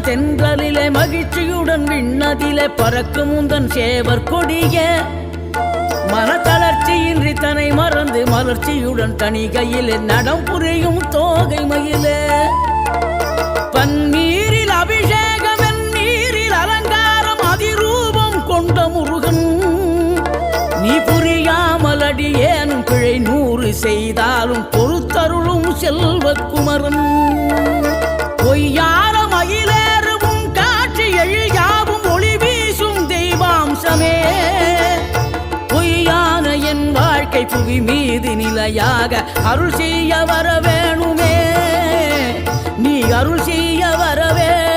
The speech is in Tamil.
தென்றலிலே மகிழ்ச்சியுடன் விண்ணதிலே பறக்கும் உந்தன் சேவர் கொடிய மனத்தளர்ச்சியின்றி தன்னை மறந்து மலர்ச்சியுடன் தனிகையிலே நடம் புரியும் தோகை மயிலே பன்னீரில் அபிஷேகம் என் நீரில் அலங்காரம் அதிரூபம் கொண்ட முருகன் நீ புரியாமல் அடியேனும் பிழை 100 செய்தாலும் பொறுத்தருளும் செல்வக்குமரன் பொய்யார மயிலேறும் காட்சி எழியாவும் ஒளி வீசும் தெய்வாம்சமே பொய்யான என் வாழ்க்கை புவி மீது நிலையாக அருள் செய்ய வர வேணுமே நீ அருள் செய்ய வர வேணும்